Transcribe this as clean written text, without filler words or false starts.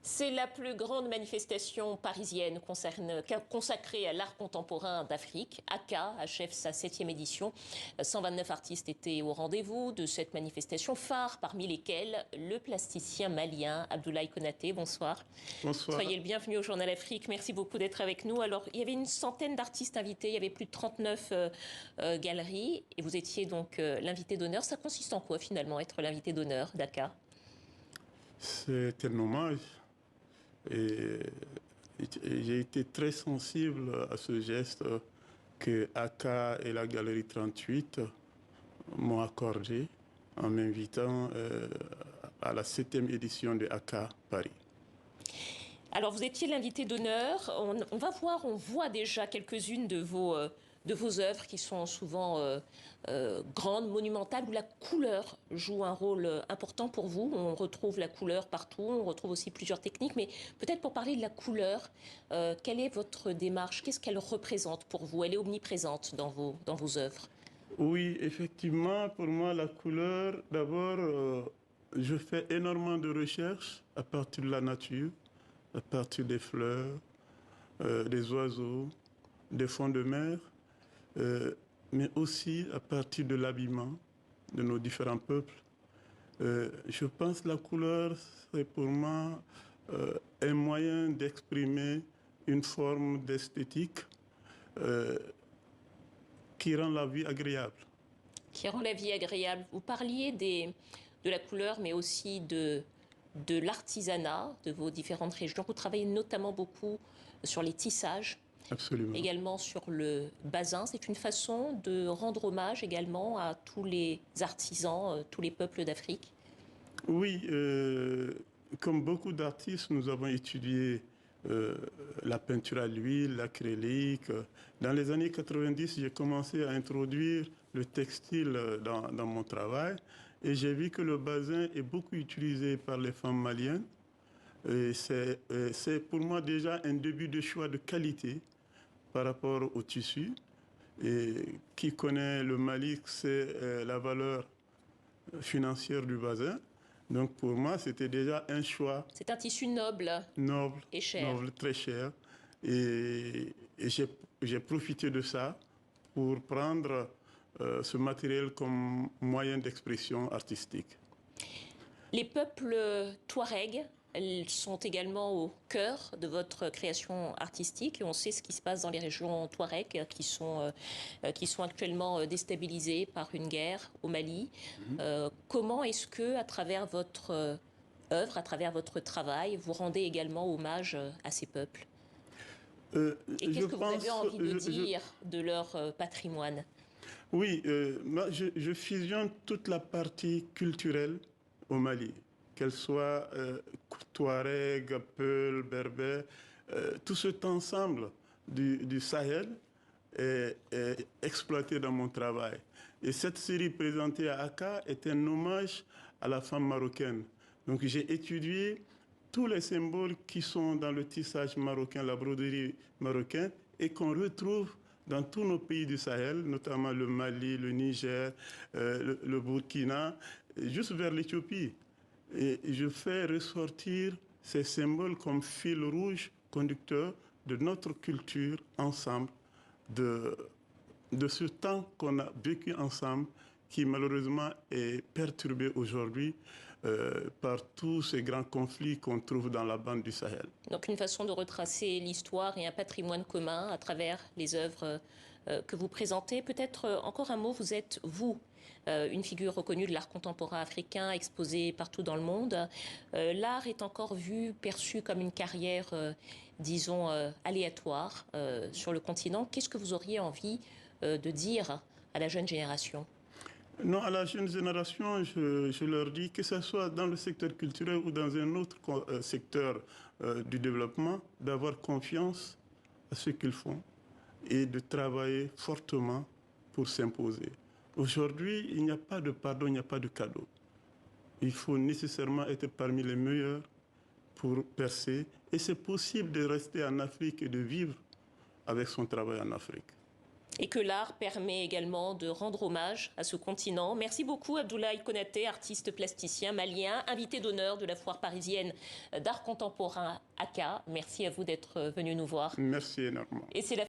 C'est la plus grande manifestation parisienne consacrée à l'art contemporain d'Afrique. ACA achève sa 7e édition. 129 artistes étaient au rendez-vous de cette manifestation phare, parmi lesquels le plasticien malien Abdoulaye Konaté. Bonsoir. Bonsoir. Soyez le bienvenu au Journal Afrique. Merci beaucoup d'être avec nous. Alors, il y avait une centaine d'artistes invités. Il y avait plus de 39 galeries. Et vous étiez donc l'invité d'honneur. Ça consiste en quoi, finalement, être l'invité d'honneur d'ACA? C'est un hommage. Et j'ai été très sensible à ce geste que ACA et la Galerie 38 m'ont accordé en m'invitant à la 7e édition de ACA Paris. Alors, vous étiez l'invité d'honneur. On voit déjà quelques-unes de vos œuvres qui sont souvent grandes, monumentales, où la couleur joue un rôle important pour vous. On retrouve la couleur partout, on retrouve aussi plusieurs techniques. Mais peut-être pour parler de la couleur, quelle est votre démarche? Qu'est-ce qu'elle représente pour vous? Elle est omniprésente dans vos œuvres. Oui, effectivement, pour moi, la couleur, d'abord, je fais énormément de recherches à partir de la nature, à partir des fleurs, des oiseaux, des fonds de mer, mais aussi à partir de l'habillement de nos différents peuples. Je pense que la couleur, c'est pour moi un moyen d'exprimer une forme d'esthétique qui rend la vie agréable. Qui rend la vie agréable. Vous parliez de la couleur, mais aussi de l'artisanat de vos différentes régions. Vous travaillez notamment beaucoup sur les tissages. Absolument. Également sur le basin. C'est une façon de rendre hommage également à tous les artisans, tous les peuples d'Afrique. Oui, comme beaucoup d'artistes, nous avons étudié la peinture à l'huile, l'acrylique. Dans les années 90, j'ai commencé à introduire le textile dans mon travail et j'ai vu que le basin est beaucoup utilisé par les femmes maliennes. C'est pour moi déjà un début de choix de qualité par rapport au tissu. Et qui connaît le Mali, c'est la valeur financière du basin. Donc pour moi, c'était déjà un choix. C'est un tissu noble. Noble. Et cher. Noble, très cher. Et j'ai profité de ça pour prendre ce matériel comme moyen d'expression artistique. Les peuples touaregs, elles sont également au cœur de votre création artistique. Et on sait ce qui se passe dans les régions touaregs qui sont actuellement déstabilisées par une guerre au Mali. Comment est-ce que, à travers votre œuvre, à travers votre travail, vous rendez également hommage à ces peuples? Et qu'est-ce que vous avez envie de dire de leur patrimoine? Oui, je fusionne toute la partie culturelle au Mali, qu'elle soit Touareg, Peul, Berbère, tout cet ensemble du Sahel est exploité dans mon travail. Et cette série présentée à ACA est un hommage à la femme marocaine. Donc j'ai étudié tous les symboles qui sont dans le tissage marocain, la broderie marocaine, et qu'on retrouve dans tous nos pays du Sahel, notamment le Mali, le Niger, le Burkina, juste vers l'Éthiopie. Et je fais ressortir ces symboles comme fil rouge conducteur de notre culture ensemble, de ce temps qu'on a vécu ensemble, qui malheureusement est perturbé aujourd'hui par tous ces grands conflits qu'on trouve dans la bande du Sahel. Donc une façon de retracer l'histoire et un patrimoine commun à travers les œuvres que vous présentez. Peut-être encore un mot, vous êtes, vous, une figure reconnue de l'art contemporain africain, exposée partout dans le monde. L'art est encore vu, perçu comme une carrière, disons, aléatoire sur le continent. Qu'est-ce que vous auriez envie de dire à la jeune génération? Non, à la jeune génération, je leur dis que ce soit dans le secteur culturel ou dans un autre secteur du développement, d'avoir confiance à ce qu'ils font et de travailler fortement pour s'imposer. Aujourd'hui, il n'y a pas de pardon, il n'y a pas de cadeau. Il faut nécessairement être parmi les meilleurs pour percer. Et c'est possible de rester en Afrique et de vivre avec son travail en Afrique. Et que l'art permet également de rendre hommage à ce continent. Merci beaucoup Abdoulaye Konaté, artiste plasticien malien, invité d'honneur de la foire parisienne d'art contemporain ACA. Merci à vous d'être venu nous voir. Merci énormément. Et c'est la